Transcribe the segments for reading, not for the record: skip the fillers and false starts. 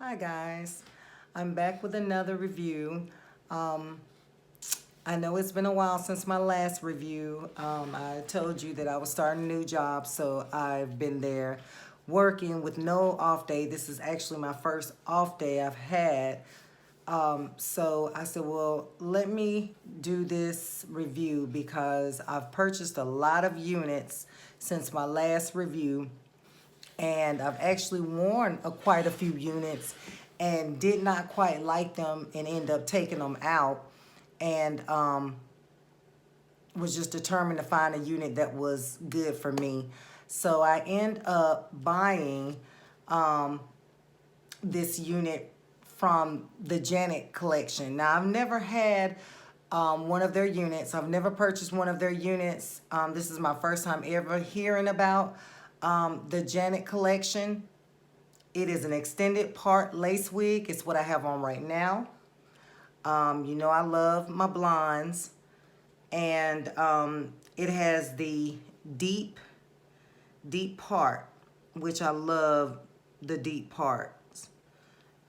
Hi guys, I'm back with another review. Um, I know it's been a while since my last review. I told you that I was starting a new job, so I've been there working with no off day. This is actually my first off day I've had. So I said, well, let me do this review because I've purchased a lot of units since my last review, and I've actually worn quite a few units and did not quite like them and end up taking them out, and was just determined to find a unit that was good for me. So I end up buying this unit from the Janet Collection. Now, I've never had one of their units. I've never purchased one of their units. This is my first time ever hearing about the Janet Collection. It is an extended part lace wig. It's what I have on right now. You know I love my blondes. And it has the deep part, which I love the deep parts.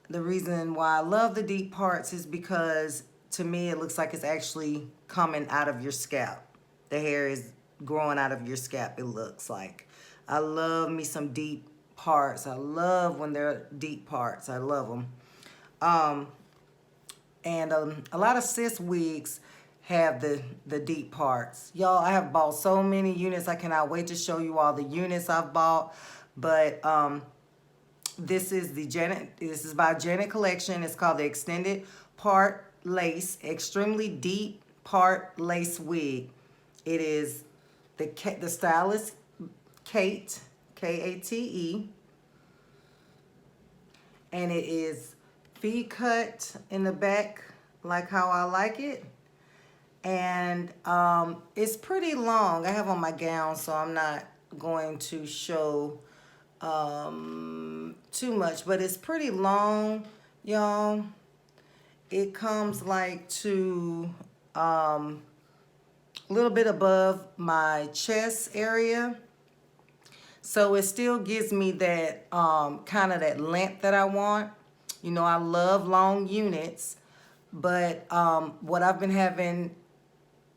The reason why I love the deep parts is because to me it looks like it's actually coming out of your scalp. The hair is growing out of your scalp, it looks like. I love me some deep parts. I love when they're deep parts. I love them. And a lot of cis wigs have the deep parts. Y'all, I have bought so many units. I cannot wait to show you all the units I've bought. But this is by Janet Collection. It's called the Extended Part Lace, Extremely Deep Part Lace Wig. It is the stylist Kate, Kate, and it is V-cut in the back like how I like it. And it's pretty long. I have on my gown, so I'm not going to show too much, but it's pretty long, y'all. It comes like to a little bit above my chest area. So it still gives me that kind of that length that I want. You know, I love long units, but what I've been having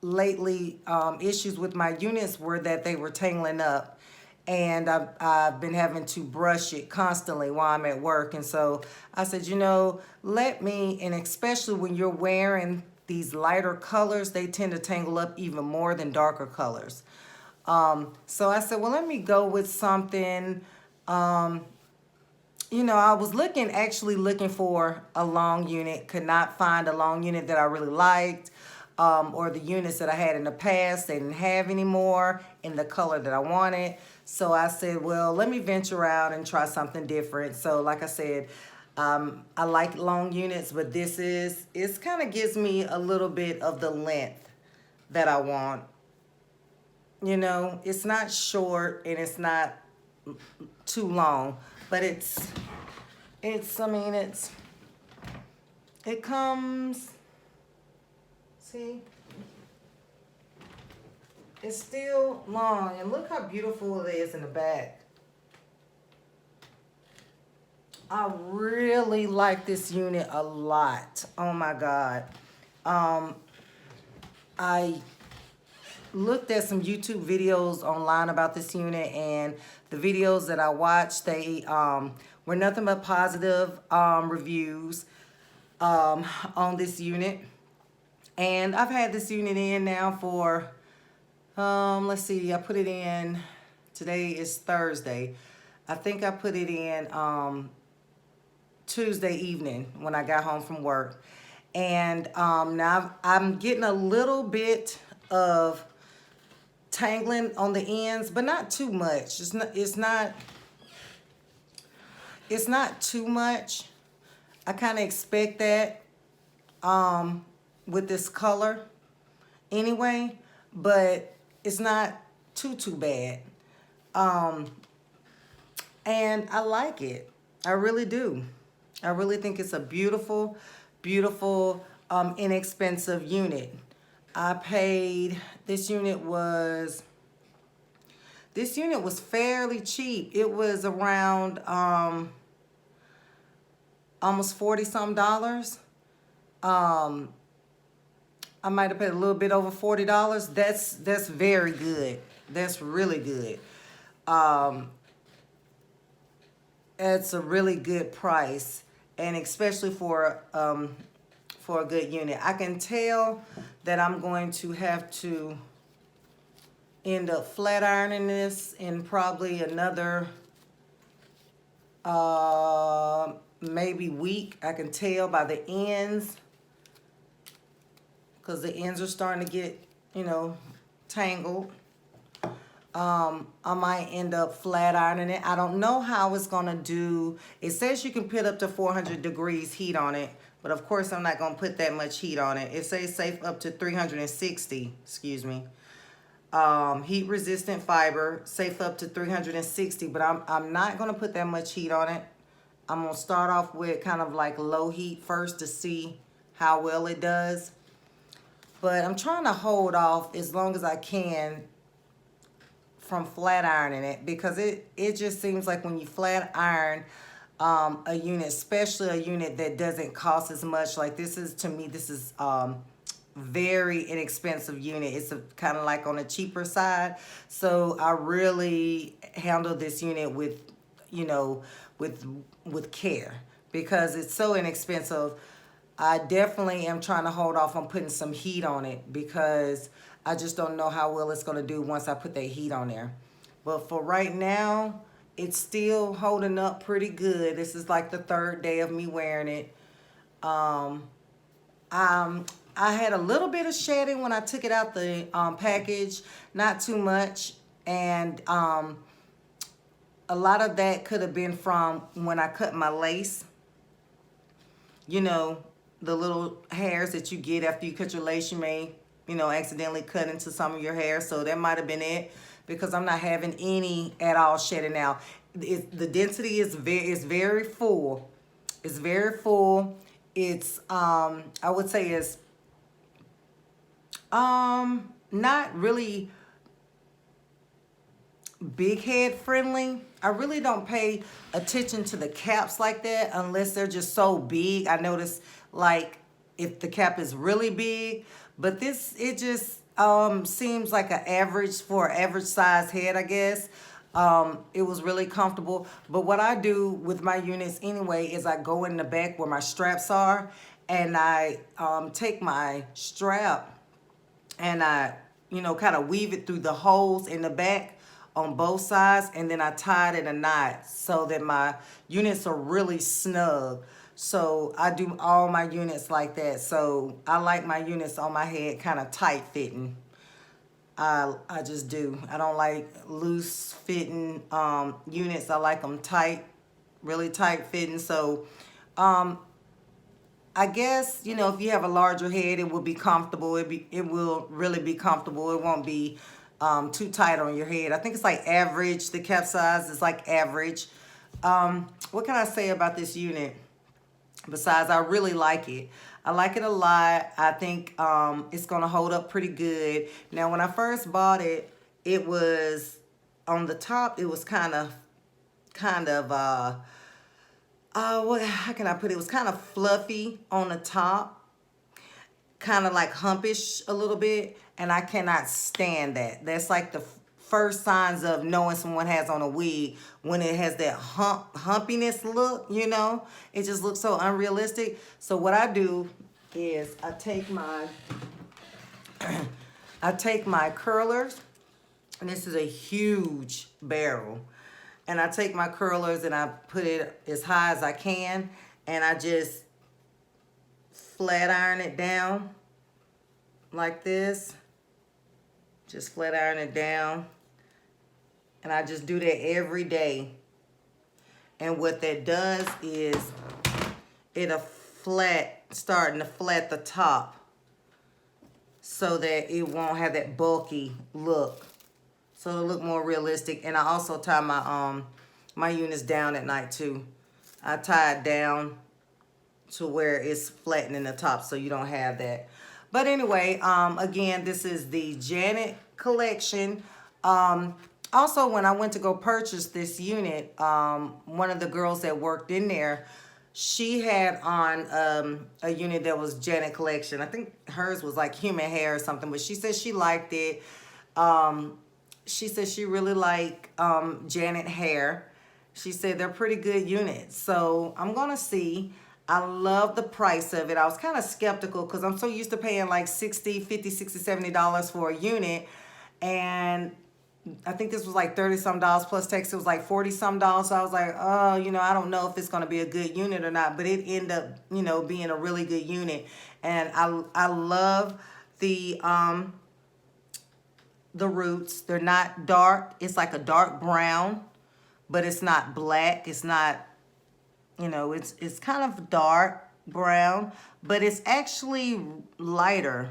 lately issues with my units were that they were tangling up, and I've been having to brush it constantly while I'm at work. And so I said, you know, let me, and especially when you're wearing these lighter colors, they tend to tangle up even more than darker colors. So I said, well, let me go with something. You know, I was actually looking for a long unit, could not find a long unit that I really liked, or the units that I had in the past, they didn't have anymore in the color that I wanted. So I said, well, let me venture out and try something different. So like I said, I like long units, but it's kind of gives me a little bit of the length that I want. You know, it's not short and it's not too long, but I mean, it comes, see, it's still long, and look how beautiful it is in the back. I really like this unit a lot. Oh my God. I looked at some YouTube videos online about this unit, and the videos that I watched, they were nothing but positive reviews on this unit. And I've had this unit in now for, let's see, I put it in, today is Thursday. I think I put it in Tuesday evening when I got home from work. And now I'm getting a little bit of tangling on the ends, but not too much. It's not too much. I kind of expect that with this color anyway, but it's not too bad. And I like it. I really do. I really think it's a beautiful, beautiful, inexpensive unit. I paid, this unit was fairly cheap. It was around almost 40 some dollars. Um, I might have paid a little bit over $40. That's very good. That's really good. Um, it's a really good price, and especially for a good unit. I can tell that I'm going to have to end up flat ironing this in probably another maybe week. I can tell by the ends, because the ends are starting to get, you know, tangled. I might end up flat ironing it. I don't know how it's gonna do. It says you can put up to 400 degrees heat on it, but of course I'm not gonna put that much heat on it. It says safe up to 360, excuse me. Heat resistant fiber, safe up to 360, but I'm not gonna put that much heat on it. I'm gonna start off with kind of like low heat first to see how well it does. But I'm trying to hold off as long as I can from flat ironing it, because it just seems like when you flat iron a unit, especially a unit that doesn't cost as much, like this is, to me, this is very inexpensive unit. It's kind of like on the cheaper side. So I really handle this unit with, you know, with care, because it's so inexpensive. I definitely am trying to hold off on putting some heat on it, because I just don't know how well it's going to do once I put that heat on there. But for right now, it's still holding up pretty good. This is like the third day of me wearing it. Um, I had a little bit of shedding when I took it out the package, not too much. And a lot of that could have been from when I cut my lace. You know, the little hairs that you get after you cut your lace, you may, you know, accidentally cut into some of your hair. So that might have been it, because I'm not having any at all shedding now. The density is very full. It's very full. It's I would say it's not really big head friendly. I really don't pay attention to the caps like that unless they're just so big. I notice like if the cap is really big, but this, it just seems like an average for an average size head, I guess. It was really comfortable. But what I do with my units anyway is I go in the back where my straps are, and I take my strap and I, you know, kind of weave it through the holes in the back on both sides, and then I tie it in a knot so that my units are really snug. So I do all my units like that. So I like my units on my head kind of tight fitting. I just do. I don't like loose fitting units. I like them tight, really tight fitting. So I guess, you know, if you have a larger head, it will be comfortable. It will really be comfortable. It won't be too tight on your head. I think it's like average. The cap size is like average. What can I say about this unit? Besides, I really like it. I like it a lot. I think it's gonna hold up pretty good. Now, when I first bought it, it was on the top. It was kind of what, how can I put it? It was kind of fluffy on the top, kind of like humpish a little bit, and I cannot stand that. That's like the first signs of knowing someone has on a wig, when it has that humpiness look, you know? It just looks so unrealistic. So what I do is I take my curlers, and this is a huge barrel. And I take my curlers and I put it as high as I can, and I just flat iron it down like this. Just flat iron it down. And I just do that every day. And what that does is it'll starting to flat the top so that it won't have that bulky look. So it'll look more realistic. And I also tie my my units down at night too. I tie it down to where it's flattening the top so you don't have that. But anyway, again, this is the Janet Collection. Also, when I went to go purchase this unit, one of the girls that worked in there, She had on a unit that was Janet Collection. I think hers was like human hair or something, but she said she liked it. Um, she said she really liked Janet hair. She said they're pretty good units. So I'm going to see. I love the price of it. I was kind of skeptical because I'm so used to paying like 60, 50, 60, $70 for a unit. And I think this was like 30 some dollars plus tax. It was like 40 some dollars. So I was like, oh, I don't know if it's going to be a good unit or not, but it ended up, being a really good unit. And I love the roots. They're not dark. It's like a dark brown, but it's not black. It's not, it's kind of dark brown, but it's actually lighter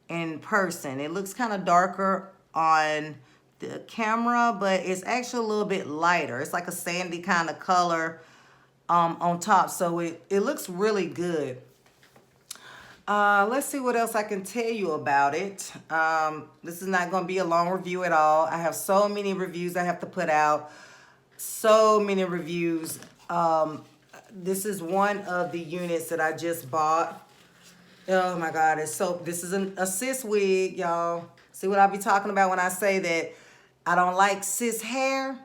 in person. It looks kind of darker on the camera, but it's actually a little bit lighter. It's like a sandy kind of color on top. So it looks really good. Let's see what else I can tell you about it. This is not going to be a long review at all. I have so many reviews I have to put out. So many reviews. This is one of the units that I just bought. Oh my God, this is a cis wig, y'all. See what I be talking about when I say that I don't like cis hair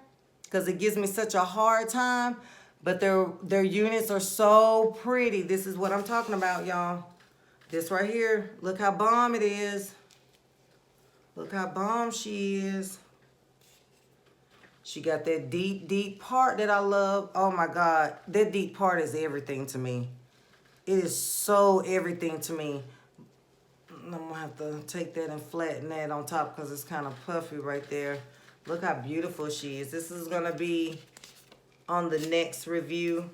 because it gives me such a hard time. But their units are so pretty. This is what I'm talking about, y'all. This right here. Look how bomb it is. Look how bomb she is. She got that deep, deep part that I love. Oh my God. That deep part is everything to me. It is so everything to me. I'm going to have to take that and flatten that on top because it's kind of puffy right there. Look how beautiful she is. This is going to be on the next review.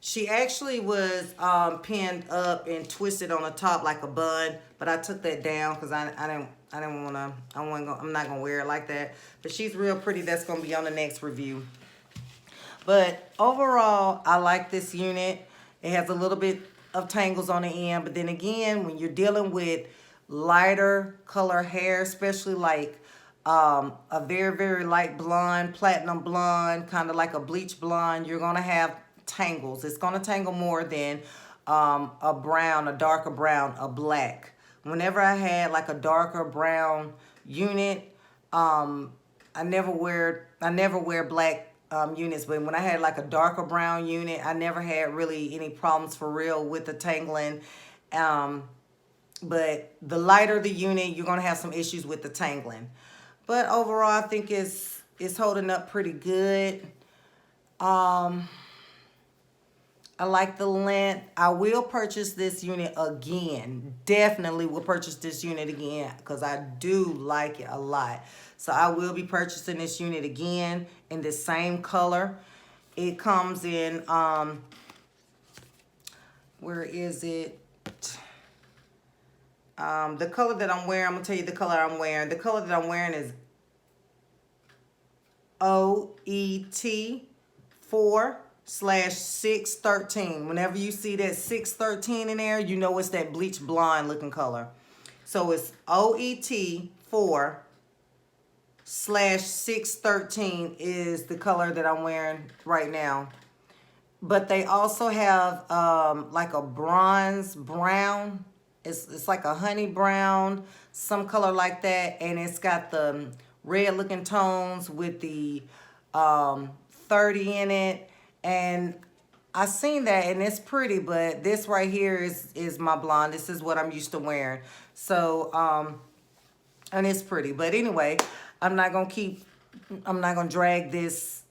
She actually was pinned up and twisted on the top like a bun, but I took that down because I didn't want to. I'm not gonna wear it like that. But she's real pretty. That's gonna be on the next review. But overall, I like this unit. It has a little bit of tangles on the end, but then again, when you're dealing with lighter color hair, especially like a very, very light blonde, platinum blonde, kind of like a bleach blonde, you're gonna have tangles. It's gonna tangle more than a brown, a darker brown, a black. Whenever I had like a darker brown unit, I never wear black units, but when I had like a darker brown unit, I never had really any problems for real with the tangling. But the lighter the unit, you're gonna have some issues with the tangling. But overall, I think it's holding up pretty good. I like the length. I will purchase this unit again. Definitely will purchase this unit again because I do like it a lot. So I will be purchasing this unit again in the same color. It comes in, where is it? The color that I'm wearing, I'm going to tell you the color I'm wearing. The color that I'm wearing is OET4/613. Whenever you see that 613 in there, you know it's that bleach blonde looking color. So it's OET4/613 is the color that I'm wearing right now. But they also have like a bronze brown. It's like a honey brown, some color like that. And it's got the red looking tones with the 30 in it. And I seen that and it's pretty, but this right here is my blonde. This is what I'm used to wearing. So, and it's pretty. But anyway, I'm not gonna drag this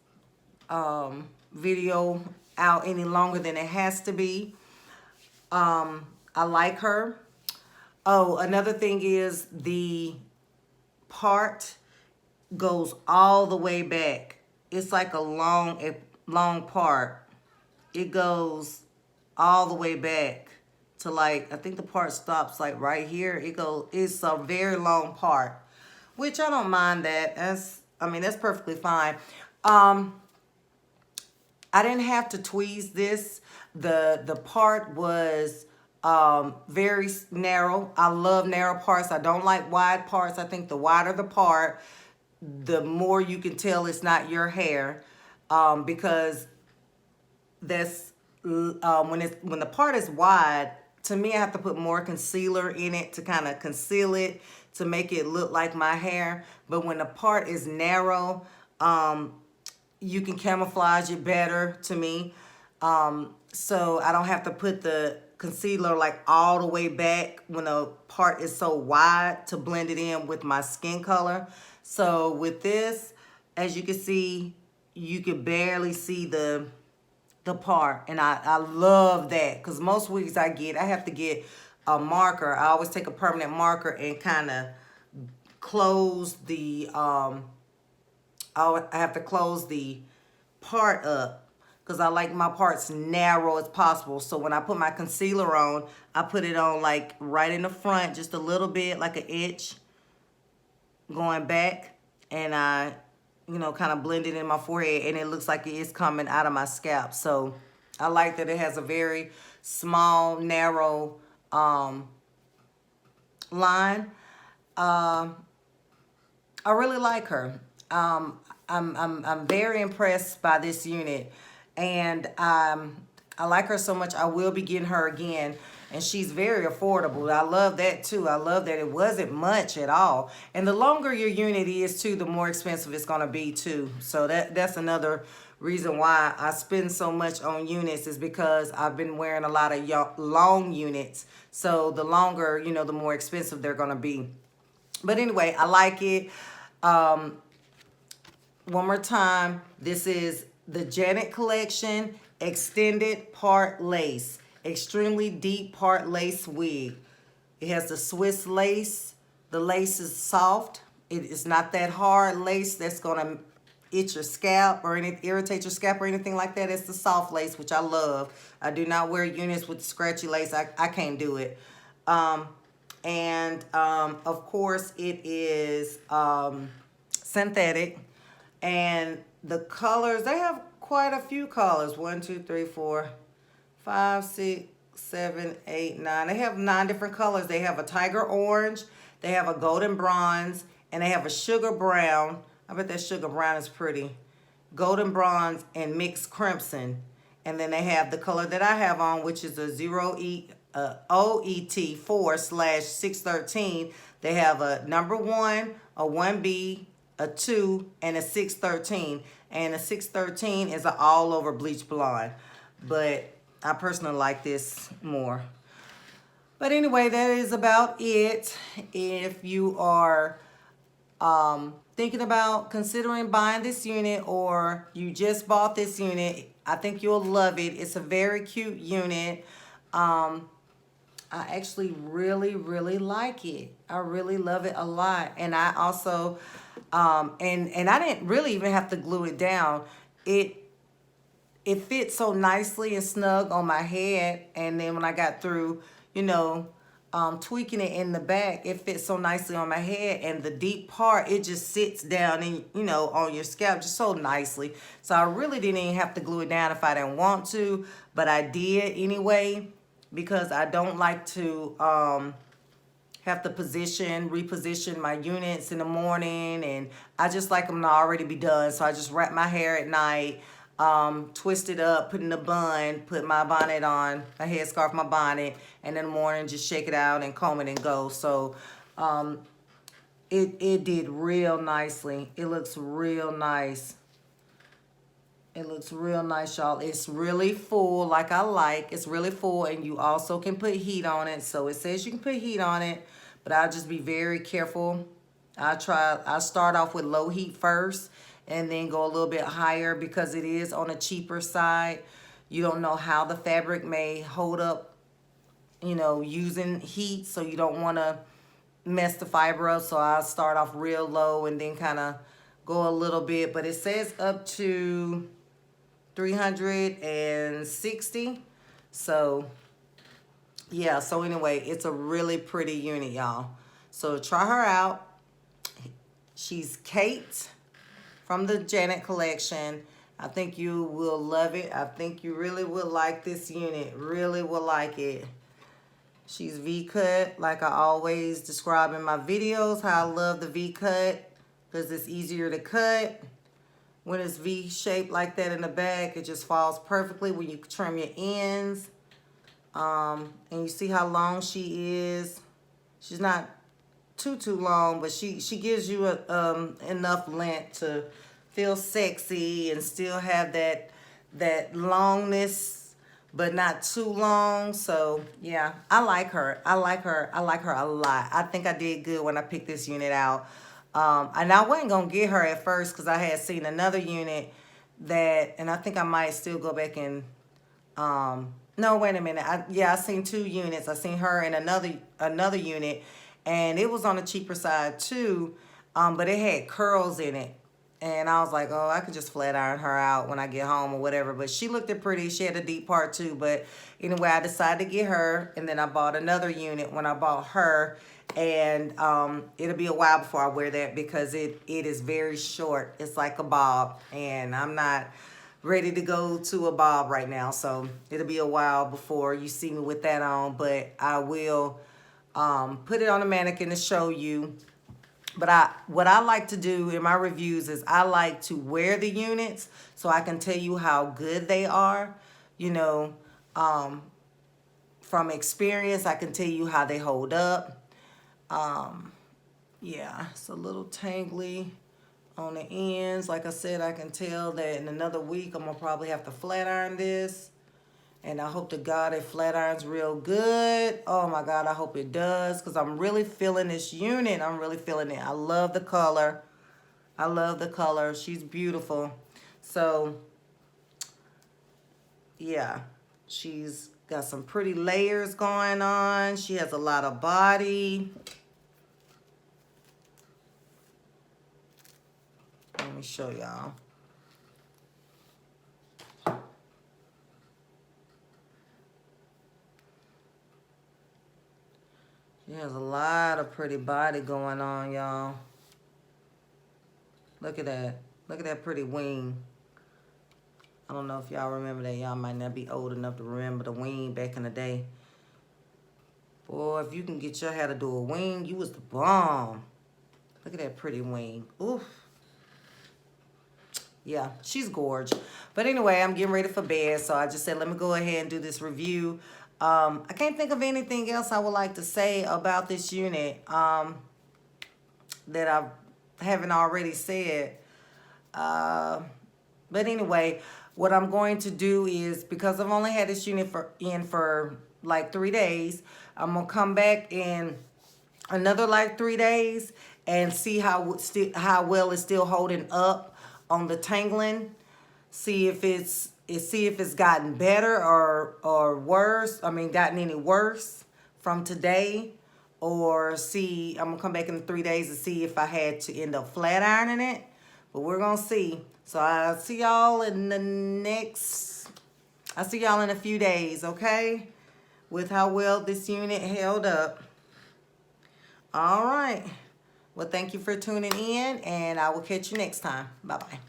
video out any longer than it has to be. I like her. Oh, another thing is the part goes all the way back. It's like a long part. It goes all the way back to like, I think the part stops like right here. It's a very long part, which I don't mind that. That's perfectly fine. I didn't have to tweeze this. The part was very narrow. I love narrow parts. I don't like wide parts. I think the wider the part, the more you can tell it's not your hair, because that's when the part is wide, to me, I have to put more concealer in it to kind of conceal it, to make it look like my hair. But when the part is narrow, you can camouflage it better to me. So I don't have to put the concealer like all the way back when the part is so wide to blend it in with my skin color. So with this, as you can see, you can barely see the part, and I love that, because most wigs I have to get a marker. I always take a permanent marker and kind of close the I have to close the part up, because I like my parts narrow as possible. So when I put my concealer on, I put it on like right in the front, just a little bit, like an inch going back, and I, you know, kind of blend it in my forehead, and it looks like it is coming out of my scalp. So I like that it has a very small, narrow line. I really like her. I'm very impressed by this unit, and I like her so much. I will be getting her again, and she's very affordable. I love that too. I love that it wasn't much at all, and the longer your unit is too, the more expensive it's gonna be too. So that's another reason why I spend so much on units, is because I've been wearing a lot of long units. So the longer, you know, the more expensive they're gonna be. But anyway, I like it. One more time, this is the Janet Collection Extended Part Lace. Extremely deep part lace wig. It has the Swiss lace. The lace is soft. It is not that hard lace that's gonna itch your scalp or irritate your scalp or anything like that. It's the soft lace, which I love. I do not wear units with scratchy lace. I can't do it. Of course, it is synthetic. And the colors, they have quite a few colors. 1, 2, 3, 4, 5, 6, 7, 8, 9. They have 9 different colors. They have a tiger orange, they have a golden bronze, and they have a sugar brown. I bet that sugar brown is pretty. Golden bronze and mixed crimson. And then they have the color that I have on, which is a OET 4/613. They have a number 1, a 1B, a 2, and a 613. And a 613 is an all over bleach blonde. But I personally like this more. But anyway, that is about it. If you are thinking about considering buying this unit, or you just bought this unit, I think you'll love it. It's a very cute unit. I actually really, really like it. I really love it a lot. And I also, and I didn't really even have to glue it down. It fits so nicely and snug on my head. And then when I got through, you know, tweaking it in the back, it fits so nicely on my head. And the deep part, it just sits down and, you know, on your scalp just so nicely. So I really didn't even have to glue it down if I didn't want to, but I did anyway, because I don't like to have to reposition my units in the morning, and I just like them to already be done. So I just wrap my hair at night, twist it up, put in a bun, put my bonnet on, a headscarf, my bonnet, and in the morning just shake it out and comb it and go. So it did real nicely. It looks real nice. It looks real nice, y'all. It's really full, like I like. It's really full, and you also can put heat on it. So it says you can put heat on it, but I'll just be very careful. I start off with low heat first, and then go a little bit higher, because it is on a cheaper side. You don't know how the fabric may hold up, you know, using heat, so you don't want to mess the fiber up. So I'll start off real low and then kind of go a little bit, but it says up to 360. So yeah, so anyway, it's a really pretty unit, y'all. So try her out. She's Kate from the Janet Collection. I think you will love it. I think you really will like this unit. Really will like it. She's V-cut, like I always describe in my videos, how I love the V-cut, because it's easier to cut. when it's V-shaped like that in the back, it just falls perfectly when you trim your ends. And you see how long she is. She's not too long, but she gives you enough length to feel sexy and still have that longness, but not too long. So yeah, I like her. I like her a lot. I think I did good when I picked this unit out. And I wasn't gonna get her at first because I had seen another unit and I think I might still go back and no, wait a minute. I seen 2 units. I seen her in another unit, and it was on the cheaper side too, but it had curls in it. And I was like, oh, I could just flat iron her out when I get home or whatever. But she looked it pretty. She had a deep part too. But anyway, I decided to get her, and then I bought another unit when I bought her. And it'll be a while before I wear that because it is very short. It's like a bob, and I'm not ready to go to a bob right now. So it'll be a while before you see me with that on. But I will put it on a mannequin to show you. But what I like to do in my reviews is I like to wear the units so I can tell you how good they are. You know, from experience, I can tell you how they hold up. Yeah, it's a little tangly on the ends. Like I said, I can tell that in another week I'm gonna probably have to flat iron this. And I hope to God it flat irons real good. Oh my God, I hope it does, because I'm really feeling this unit. I'm really feeling it. I love the color. I love the color. She's beautiful. So yeah, she's got some pretty layers going on. She has a lot of body. Let me show y'all. She has a lot of pretty body going on, y'all. Look at that. Look at that pretty wing. I don't know if y'all remember that. Y'all might not be old enough to remember the wing back in the day. Boy, if you can get your hair to do a wing, you was the bomb. Look at that pretty wing. Oof. Yeah, she's gorgeous. But anyway, I'm getting ready for bed, so I just said let me go ahead and do this review. I can't think of anything else I would like to say about this unit that I haven't already said. But anyway, what I'm going to do is, because I've only had this unit for like 3 days, I'm gonna come back in another like 3 days and see how well it's still holding up on the tangling. See if it's gotten better or worse. I mean, gotten any worse from today, or see. I'm gonna come back in 3 days to see if I had to end up flat ironing it. But we're gonna see. So I'll see y'all in a few days, okay? With how well this unit held up. All right. Well, thank you for tuning in, and I will catch you next time. Bye-bye.